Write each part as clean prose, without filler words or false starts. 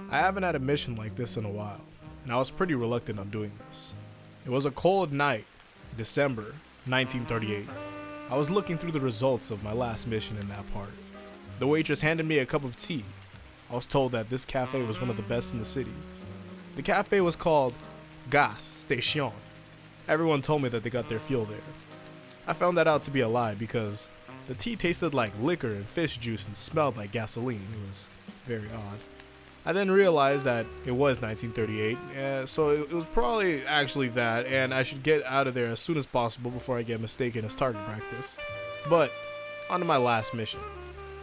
I haven't had a mission like this in a while, and I was pretty reluctant on doing this. It was a cold night, December 1938. I was looking through the results of my last mission in that part. The waitress handed me a cup of tea. I was told that this cafe was one of the best in the city. The cafe was called Gas Station. Everyone told me that they got their fuel there. I found that out to be a lie because the tea tasted like liquor and fish juice and smelled like gasoline. It was very odd. I then realized that it was 1938, so it was probably actually that, and I should get out of there as soon as possible before I get mistaken as target practice. But, on to my last mission.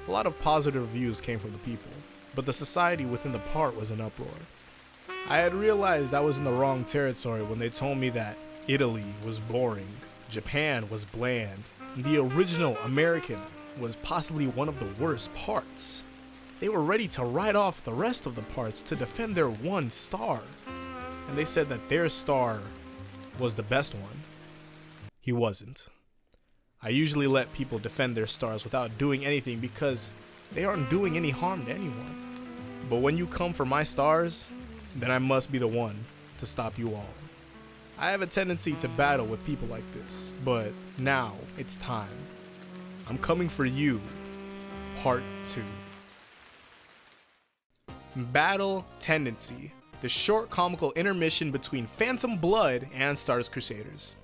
A lot of positive reviews came from the people, but the society within the part was in uproar. I had realized I was in the wrong territory when they told me that Italy was boring, Japan was bland, and the original American was possibly one of the worst parts. They were ready to write off the rest of the parts to defend their one star. And they said that their star was the best one. He wasn't. I usually let people defend their stars without doing anything because they aren't doing any harm to anyone. But when you come for my stars, then I must be the one to stop you all. I have a tendency to battle with people like this, but now it's time. I'm coming for you, part 2. Battle Tendency, the short comical intermission between Phantom Blood and Stardust Crusaders.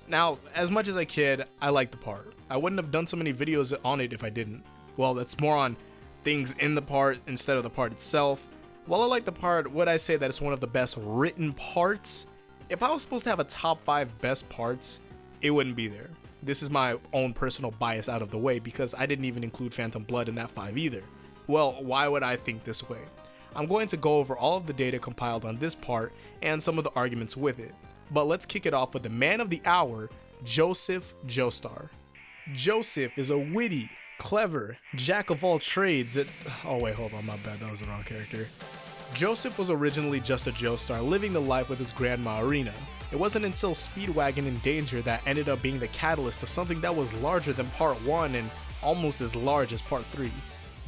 Now, as much as I kid, I like the part. I wouldn't have done so many videos on it if I didn't. Well, that's more on things in the part instead of the part itself. While I like the part, would I say that it's one of the best written parts? If I was supposed to have a top 5 best parts, it wouldn't be there. This is my own personal bias out of the way because I didn't even include Phantom Blood in that 5 either. Well, why would I think this way? I'm going to go over all of the data compiled on this part and some of the arguments with it. But let's kick it off with the man of the hour, Joseph Joestar. Joseph is a witty, clever, jack of all trades oh wait, hold on, my bad, that was the wrong character. Joseph was originally just a Joestar living the life with his grandma Arena. It wasn't until Speedwagon in Danger that ended up being the catalyst to something that was larger than part 1 and almost as large as part 3.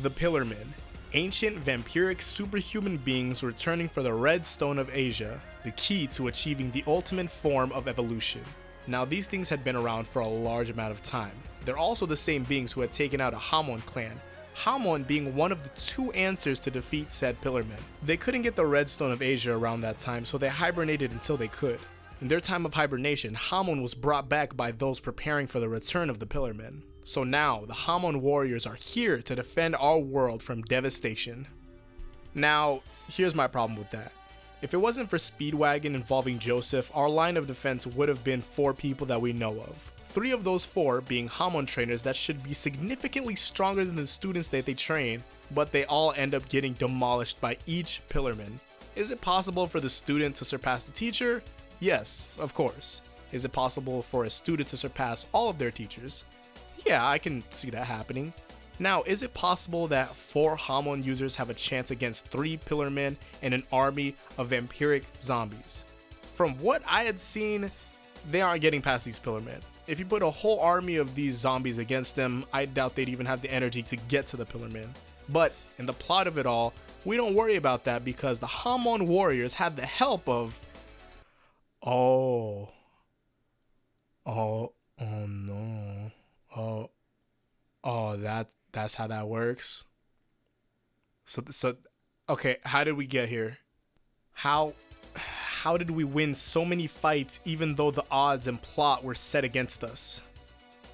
The Pillarmen. Ancient vampiric superhuman beings returning for the Red Stone of Asia, the key to achieving the ultimate form of evolution. Now these things had been around for a large amount of time. They're also the same beings who had taken out a Hamon clan, Hamon being one of the 2 answers to defeat said Pillarmen. They couldn't get the Red Stone of Asia around that time, so they hibernated until they could. In their time of hibernation, Hamon was brought back by those preparing for the return of the Pillarmen. So now, the Hamon warriors are here to defend our world from devastation. Now, here's my problem with that. If it wasn't for Speedwagon involving Joseph, our line of defense would have been 4 people that we know of. 3 of those 4 being Hamon trainers that should be significantly stronger than the students that they train, but they all end up getting demolished by each Pillarman. Is it possible for the student to surpass the teacher? Yes, of course. Is it possible for a student to surpass all of their teachers? Yeah, I can see that happening. Now, is it possible that 4 Hamon users have a chance against 3 Pillarmen and an army of vampiric zombies? From what I had seen, they aren't getting past these Pillarmen. If you put a whole army of these zombies against them, I doubt they'd even have the energy to get to the Pillarmen. But in the plot of it all, we don't worry about that because the Hamon warriors had the help of... Oh no. That's how that works. So okay, how did we get here? How did we win so many fights even though the odds and plot were set against us?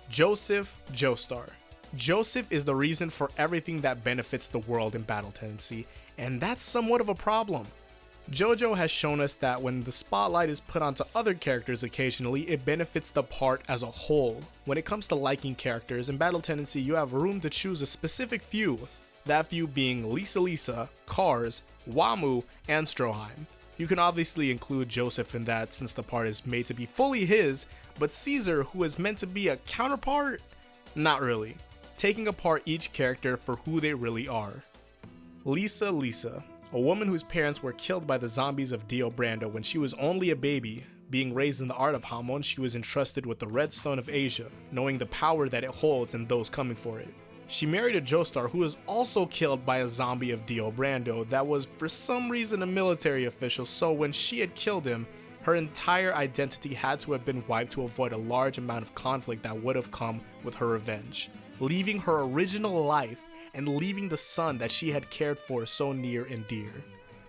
Joseph Joestar. Joseph is the reason for everything that benefits the world in Battle Tendency, and that's somewhat of a problem. JoJo has shown us that when the spotlight is put onto other characters occasionally, it benefits the part as a whole. When it comes to liking characters, in Battle Tendency you have room to choose a specific few, that few being Lisa, Kars, Wamu, and Stroheim. You can obviously include Joseph in that since the part is made to be fully his, but Caesar, who is meant to be a counterpart? Not really. Taking apart each character for who they really are. Lisa, a woman whose parents were killed by the zombies of Dio Brando when she was only a baby. Being raised in the art of Hamon, she was entrusted with the Red Stone of Asia, knowing the power that it holds and those coming for it. She married a Joestar who was also killed by a zombie of Dio Brando that was for some reason a military official, so when she had killed him, her entire identity had to have been wiped to avoid a large amount of conflict that would have come with her revenge, leaving her original life and leaving the son that she had cared for so near and dear.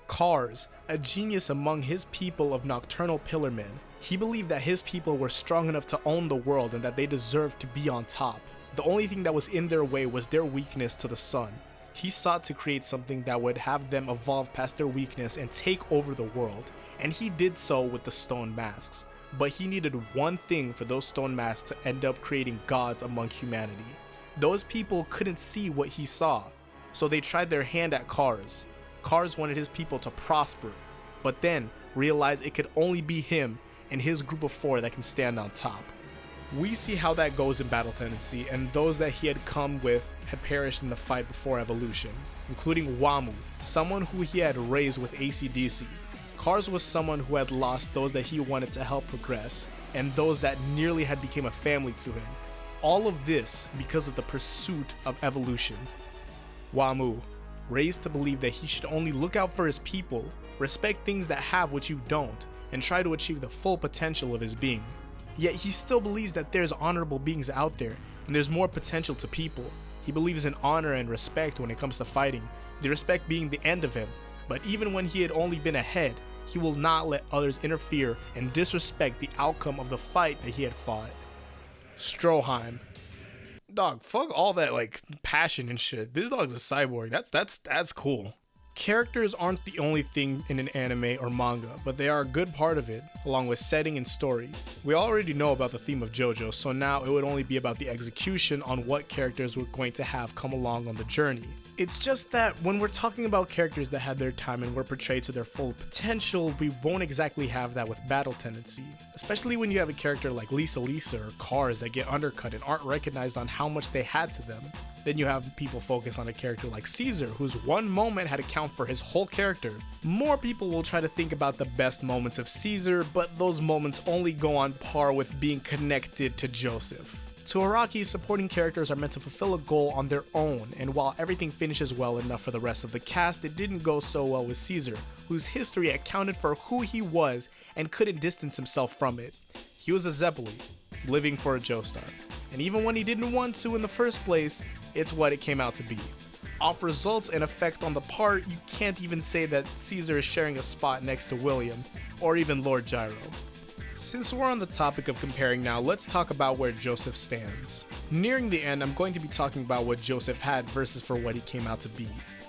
Kars, a genius among his people of nocturnal pillarmen, he believed that his people were strong enough to own the world and that they deserved to be on top. The only thing that was in their way was their weakness to the sun. He sought to create something that would have them evolve past their weakness and take over the world, and he did so with the stone masks. But he needed one thing for those stone masks to end up creating gods among humanity. Those people couldn't see what he saw, so they tried their hand at Kars. Kars wanted his people to prosper, but then realized it could only be him and his group of 4 that can stand on top. We see how that goes in Battle Tendency, and those that he had come with had perished in the fight before evolution, including Wamu, someone who he had raised with AC/DC. Kars was someone who had lost those that he wanted to help progress, and those that nearly had become a family to him. All of this because of the pursuit of evolution. Wamu, raised to believe that he should only look out for his people, respect things that have what you don't, and try to achieve the full potential of his being. Yet he still believes that there's honorable beings out there, and there's more potential to people. He believes in honor and respect when it comes to fighting, the respect being the end of him. But even when he had only been ahead, he will not let others interfere and disrespect the outcome of the fight that he had fought. Stroheim. Dog, fuck all that like passion and shit. This dog's a cyborg. That's cool. Characters aren't the only thing in an anime or manga, but they are a good part of it, along with setting and story. We already know about the theme of JoJo, so now it would only be about the execution on what characters we're going to have come along on the journey. It's just that when we're talking about characters that had their time and were portrayed to their full potential, we won't exactly have that with Battle Tendency, especially when you have a character like Lisa or Kars that get undercut and aren't recognized on how much they had to them. Then you have people focus on a character like Caesar, whose one moment had to count for his whole character. More people will try to think about the best moments of Caesar, but those moments only go on par with being connected to Joseph. To Araki, supporting characters are meant to fulfill a goal on their own, and while everything finishes well enough for the rest of the cast, it didn't go so well with Caesar, whose history accounted for who he was and couldn't distance himself from it. He was a Zeppeli, living for a Joestar, and even when he didn't want to in the first place, it's what it came out to be. Off results and effect on the part, you can't even say that Caesar is sharing a spot next to William, or even Lord Gyro. Since we're on the topic of comparing now, let's talk about where Joseph stands. Nearing the end, I'm going to be talking about what Joseph had versus for what he came out to be.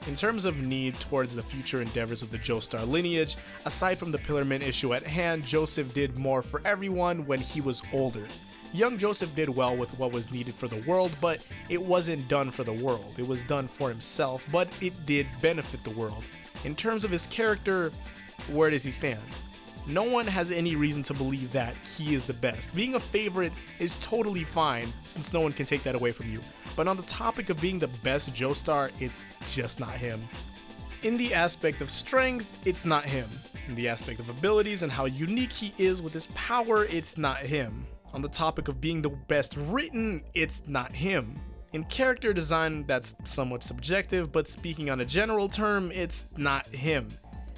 In terms of need towards the future endeavors of the Joestar lineage, aside from the Pillarman issue at hand, Joseph did more for everyone when he was older. Young Joseph did well with what was needed for the world, but it wasn't done for the world. It was done for himself, but it did benefit the world. In terms of his character, where does he stand? No one has any reason to believe that he is the best. Being a favorite is totally fine, since no one can take that away from you. But on the topic of being the best Joestar, it's just not him. In the aspect of strength, it's not him. In the aspect of abilities and how unique he is with his power, it's not him. On the topic of being the best written, it's not him. In character design, that's somewhat subjective, but speaking on a general term, it's not him.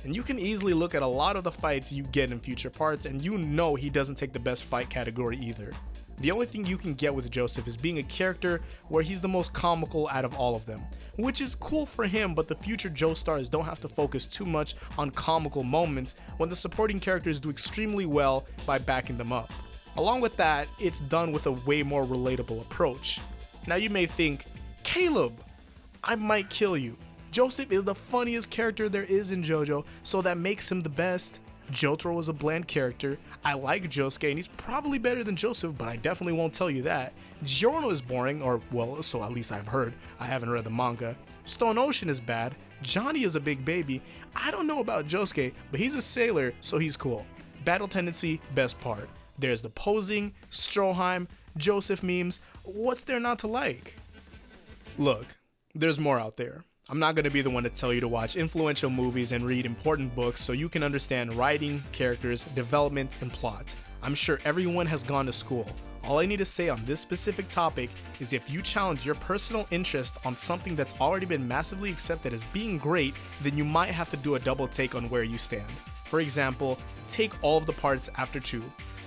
And you can easily look at a lot of the fights you get in future parts and you know he doesn't take the best fight category either. The only thing you can get with Joseph is being a character where he's the most comical out of all of them, which is cool for him, but the future Joestars don't have to focus too much on comical moments when the supporting characters do extremely well by backing them up. Along with that, it's done with a way more relatable approach. Now you may think, Caleb, I might kill you. Joseph is the funniest character there is in JoJo, so that makes him the best. Jotaro is a bland character. I like Josuke and he's probably better than Joseph, but I definitely won't tell you that. Giorno is boring, or well, so at least I've heard. I haven't read the manga. Stone Ocean is bad. Johnny is a big baby. I don't know about Josuke, but he's a sailor, so he's cool. Battle Tendency, best part. There's the posing, Stroheim, Joseph memes. What's there not to like? Look, there's more out there. I'm not going to be the one to tell you to watch influential movies and read important books so you can understand writing, characters, development, and plot. I'm sure everyone has gone to school. All I need to say on this specific topic is if you challenge your personal interest on something that's already been massively accepted as being great, then you might have to do a double take on where you stand. For example, take all of the parts after 2.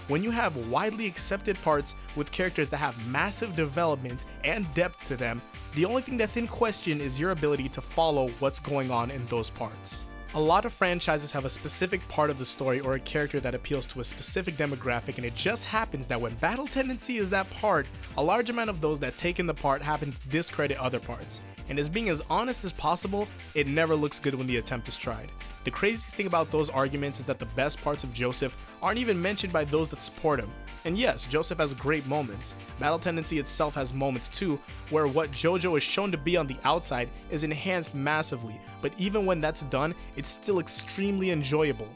When you have widely accepted parts with characters that have massive development and depth to them, the only thing that's in question is your ability to follow what's going on in those parts. A lot of franchises have a specific part of the story or a character that appeals to a specific demographic, and it just happens that when battle tendency is that part, a large amount of those that take in the part happen to discredit other parts. And as being as honest as possible, it never looks good when the attempt is tried. The craziest thing about those arguments is that the best parts of Joseph aren't even mentioned by those that support him. And yes, Joseph has great moments. Battle Tendency itself has moments too, where what JoJo is shown to be on the outside is enhanced massively, but even when that's done, it's still extremely enjoyable.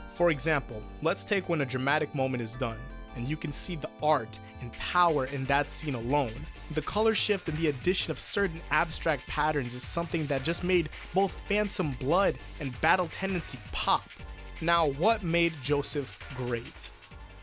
For example, let's take when a dramatic moment is done, and you can see the art and power in that scene alone. The color shift and the addition of certain abstract patterns is something that just made both Phantom Blood and Battle Tendency pop. Now, what made Joseph great?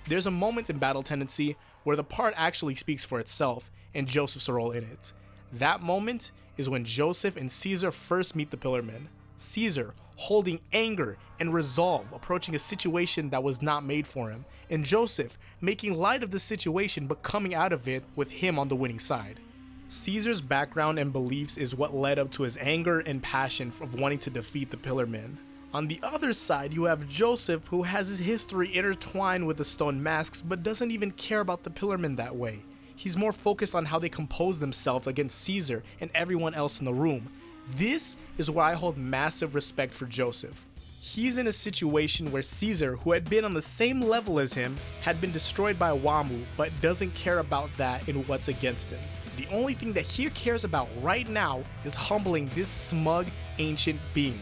There's a moment in Battle Tendency where the part actually speaks for itself and Joseph's role in it. That moment is when Joseph and Caesar first meet the Pillarmen. Caesar holding anger and resolve, approaching a situation that was not made for him, and Joseph making light of the situation but coming out of it with him on the winning side. Caesar's background and beliefs is what led up to his anger and passion of wanting to defeat the Pillarmen. On the other side, you have Joseph, who has his history intertwined with the stone masks but doesn't even care about the Pillarmen that way. He's more focused on how they compose themselves against Caesar and everyone else in the room. This is where I hold massive respect for Joseph. He's in a situation where Caesar, who had been on the same level as him, had been destroyed by Wamu, but doesn't care about that in what's against him. The only thing that he cares about right now is humbling this smug, ancient being.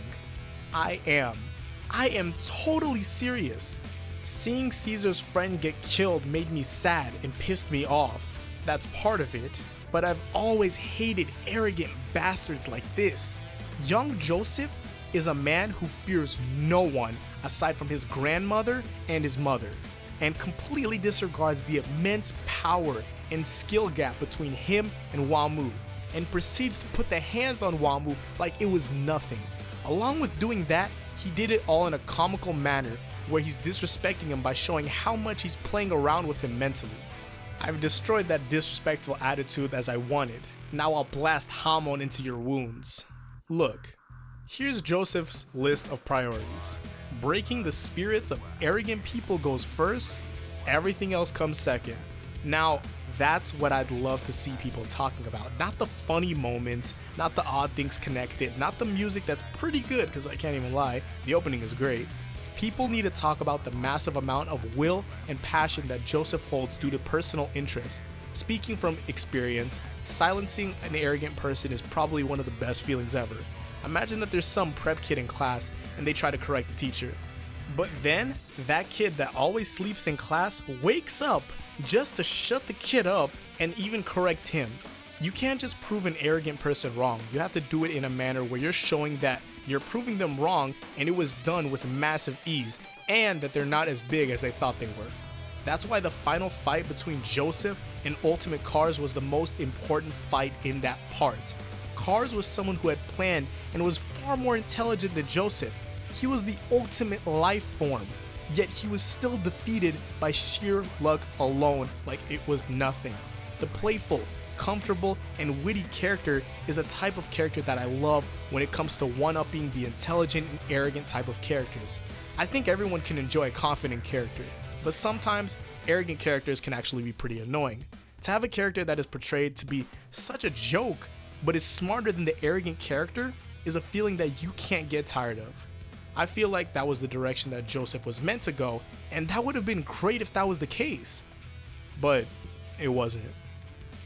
I am totally serious. Seeing Caesar's friend get killed made me sad and pissed me off. That's part of it, but I've always hated arrogant bastards like this. Young Joseph is a man who fears no one aside from his grandmother and his mother, and completely disregards the immense power and skill gap between him and Wamu, and proceeds to put the hands on Wamu like it was nothing. Along with doing that, he did it all in a comical manner where he's disrespecting him by showing how much he's playing around with him mentally. I've destroyed that disrespectful attitude as I wanted. Now I'll blast Hamon into your wounds. Look, here's Joseph's list of priorities. Breaking the spirits of arrogant people goes first, everything else comes second. Now, that's what I'd love to see people talking about. Not the funny moments, not the odd things connected, not the music that's pretty good, because I can't even lie, the opening is great. People need to talk about the massive amount of will and passion that Joseph holds due to personal interest. Speaking from experience, silencing an arrogant person is probably one of the best feelings ever. Imagine that there's some prep kid in class and they try to correct the teacher. But then, that kid that always sleeps in class wakes up just to shut the kid up and even correct him. You can't just prove an arrogant person wrong. You have to do it in a manner where you're showing that you're proving them wrong and it was done with massive ease, and that they're not as big as they thought they were. That's why the final fight between Joseph and Ultimate Cars was the most important fight in that part. Cars was someone who had planned and was far more intelligent than Joseph. He was the ultimate life form, yet he was still defeated by sheer luck alone like it was nothing. The playful, comfortable, and witty character is a type of character that I love when it comes to one-upping the intelligent and arrogant type of characters. I think everyone can enjoy a confident character, but sometimes arrogant characters can actually be pretty annoying. To have a character that is portrayed to be such a joke, but is smarter than the arrogant character, is a feeling that you can't get tired of. I feel like that was the direction that Joseph was meant to go, and that would have been great if that was the case. But it wasn't.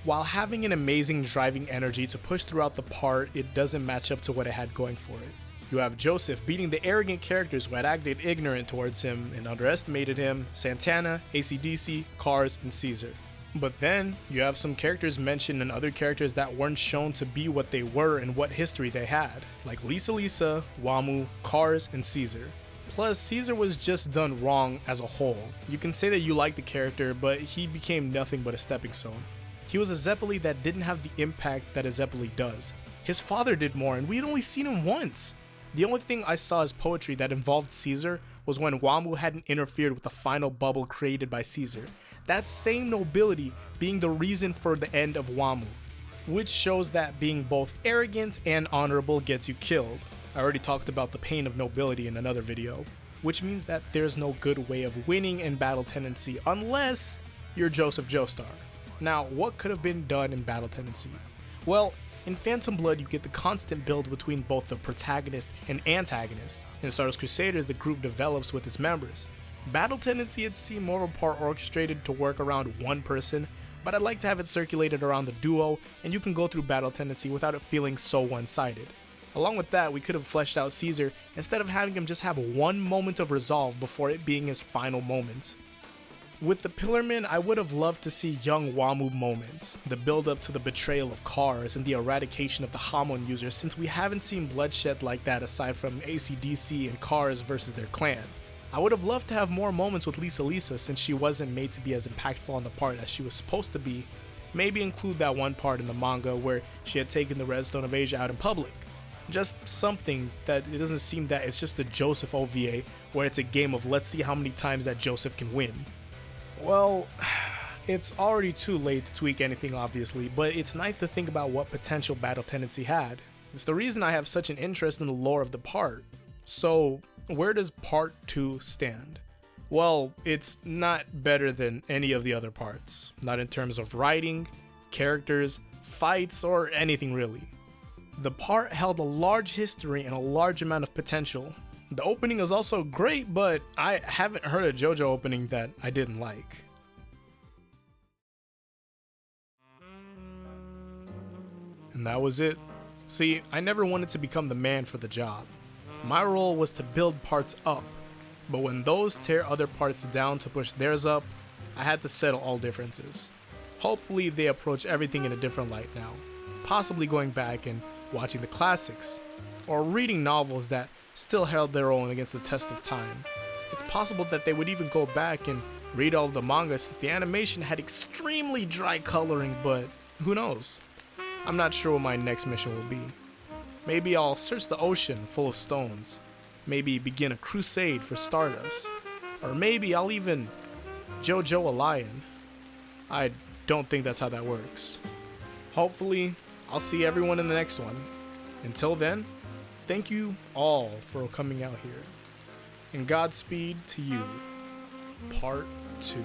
While having an amazing driving energy to push throughout the part, it doesn't match up to what it had going for it. You have Joseph beating the arrogant characters who had acted ignorant towards him and underestimated him: Santana, AC/DC, Cars, and Caesar. But then, you have some characters mentioned and other characters that weren't shown to be what they were and what history they had, like Lisa, Wamu, Cars, and Caesar. Plus, Caesar was just done wrong as a whole. You can say that you like the character, but he became nothing but a stepping stone. He was a Zeppeli that didn't have the impact that a Zeppeli does. His father did more, and we'd only seen him once. The only thing I saw as poetry that involved Caesar was when Wamuu hadn't interfered with the final bubble created by Caesar. That same nobility being the reason for the end of Wamuu, which shows that being both arrogant and honorable gets you killed. I already talked about the pain of nobility in another video, which means that there's no good way of winning in battle tendency unless you're Joseph Joestar. Now, what could have been done in battle tendency? Well, in Phantom Blood, you get the constant build between both the protagonist and antagonist. In Star Wars Crusaders, the group develops with its members. Battle tendency, it seemed more of a part orchestrated to work around one person, but I'd like to have it circulated around the duo, and you can go through battle tendency without it feeling so one-sided. Along with that, we could have fleshed out Caesar instead of having him just have one moment of resolve before it being his final moment. With the Pillarmen, I would have loved to see young Wamuu moments, the build up to the betrayal of Kars and the eradication of the Hamon users, since we haven't seen bloodshed like that aside from AC/DC and Kars versus their clan. I would have loved to have more moments with Lisa since she wasn't made to be as impactful on the part as she was supposed to be. Maybe include that one part in the manga where she had taken the Redstone of Asia out in public. Just something that it doesn't seem that it's just a Joseph OVA where it's a game of let's see how many times that Joseph can win. Well, it's already too late to tweak anything obviously, but it's nice to think about what potential battle tendency had. It's the reason I have such an interest in the lore of the part. So, where does part 2 stand? Well, it's not better than any of the other parts. Not in terms of writing, characters, fights, or anything really. The part held a large history and a large amount of potential. The opening is also great, but I haven't heard a JoJo opening that I didn't like. And that was it. See, I never wanted to become the man for the job. My role was to build parts up, but when those tear other parts down to push theirs up, I had to settle all differences. Hopefully they approach everything in a different light now, possibly going back and watching the classics, or reading novels that still held their own against the test of time. It's possible that they would even go back and read all of the manga since the animation had extremely dry coloring, but who knows? I'm not sure what my next mission will be. Maybe I'll search the ocean full of stones, maybe begin a crusade for Stardust, or maybe I'll even JoJo a lion. I don't think that's how that works. Hopefully, I'll see everyone in the next one. Until then, thank you all for coming out here. And Godspeed to you, Part 2.